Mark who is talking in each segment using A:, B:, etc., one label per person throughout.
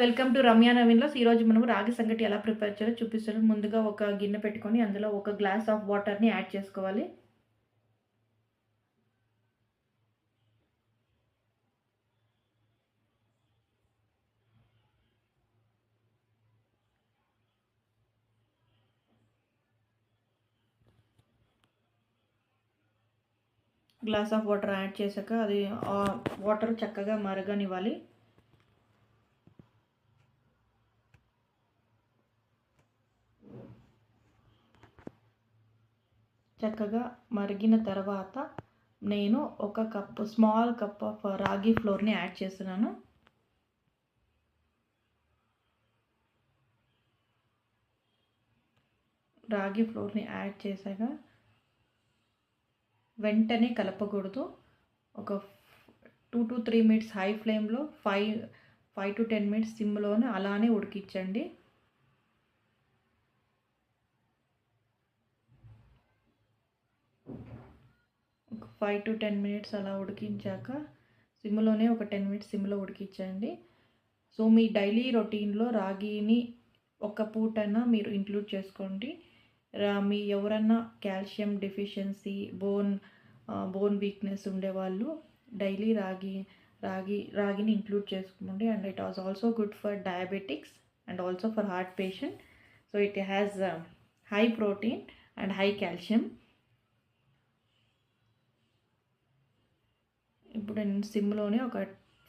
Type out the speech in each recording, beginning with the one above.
A: Welcome to Ramya నవీన్‌లాస్. ఈరోజు మనం రాగి సంగటి ఎలా ప్రిపేర్ చేయాలో చూపిస్తాను. ముందుగా ఒక గిన్నె పెట్టుకొని అందులో ఒక గ్లాస్ ఆఫ్ వాటర్‌ని యాడ్ చేసుకోవాలి. గ్లాస్ ఆఫ్ వాటర్ యాడ్ చేశాక అది వాటర్ చక్కగా మరగనివ్వాలి. చక్కగా మరిగిన తర్వాత నేను ఒక స్మాల్ కప్ ఆఫ్ రాగి ఫ్లోర్‌ని యాడ్ చేస్తున్నాను. రాగి ఫ్లోర్‌ని యాడ్ చేశాక వెంటనే కలపకూడదు. ఒక 2-3 మినిట్స్ హై ఫ్లేమ్‌లో 5 to 10 మినిట్స్ సిమ్‌లోనే అలానే ఉడికించండి. ఒక 5 to 10 మినిట్స్ అలా ఉడికించాక సిమ్‌లోనే ఒక 10 మినిట్స్ సిమ్‌లో ఉడికించండి. సో మీ డైలీ రొటీన్‌లో రాగిని ఒక పూటైనా మీరు ఇంక్లూడ్ చేసుకోండి. మీ ఎవరన్నా కాల్షియం డెఫిషియన్సీ, బోన్ వీక్‌నెస్ ఉండేవాళ్ళు డైలీ రాగిని ఇంక్లూడ్ చేసుకోండి. And it was also good for diabetics and also for heart patient. So it has high protein and high calcium. ఇప్పుడు నేను సిమ్‌లోనే ఒక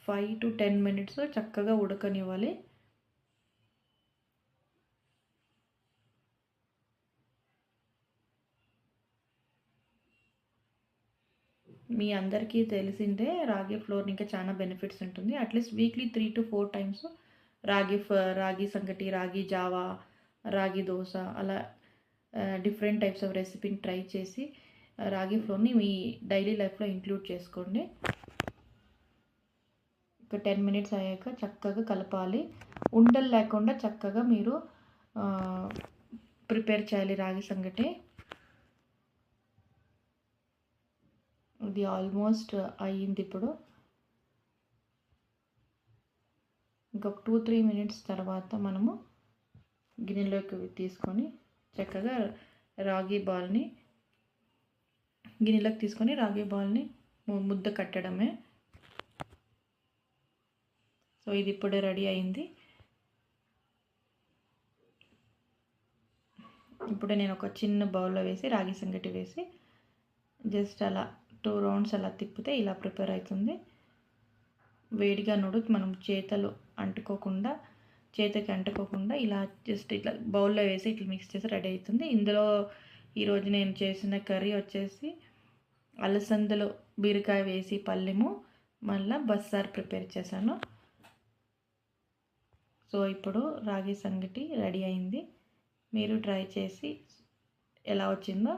A: 5 to 10 మినిట్స్ చక్కగా ఉడకనివ్వాలి. మీ అందరికీ తెలిసిందే రాగి ఫ్లోర్ ఇంకా చాలా బెనిఫిట్స్ ఉంటుంది. అట్లీస్ట్ వీక్లీ 3 to 4 టైమ్స్ రాగి సంగటి, రాగి జావా, రాగి దోస అలా డిఫరెంట్ టైప్స్ ఆఫ్ రెసిపీని ట్రై చేసి రాగి ఫ్లోర్‌ని మీ డైలీ లైఫ్‌లో ఇంక్లూడ్ చేసుకోండి. ఒక 10 మినిట్స్ అయ్యాక చక్కగా కలపాలి. ఉండలు లేకుండా చక్కగా మీరు ప్రిపేర్ చేయాలి రాగి సంగటి. ఇది ఆల్మోస్ట్ అయ్యింది. ఇప్పుడు ఇంకొక 2-3 మినిట్స్ తర్వాత మనము గిన్నెలోకి తీసుకొని చక్కగా గిన్నెలోకి తీసుకొని రాగి బాల్ని ముద్ద కట్టడమే. సో ఇది ఇప్పుడే రెడీ అయింది. ఇప్పుడు నేను ఒక చిన్న బౌల్లో వేసి రాగి సంగటి వేసి జస్ట్ అలా 2 రౌండ్స్ అలా తిప్పితే ఇలా ప్రిపేర్ అవుతుంది. వేడిగా మనం చేతికి అంటుకోకుండా ఇలా జస్ట్ ఇట్లా బౌల్లో వేసి ఇట్లా మిక్స్ చేసి రెడీ అవుతుంది. ఇందులో ఈరోజు నేను చేసిన కర్రీ వచ్చేసి అలసందలు బీరకాయ వేసి పల్లెము, మళ్ళీ బస్సార్ ప్రిపేర్ చేశాను. సో ఇప్పుడు రాగి సంగటి రెడీ అయింది. మీరు ట్రై చేసి ఎలా వచ్చిందో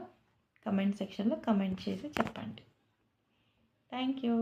A: కమెంట్ సెక్షన్లో కమెంట్ చేసి చెప్పండి. Thank you.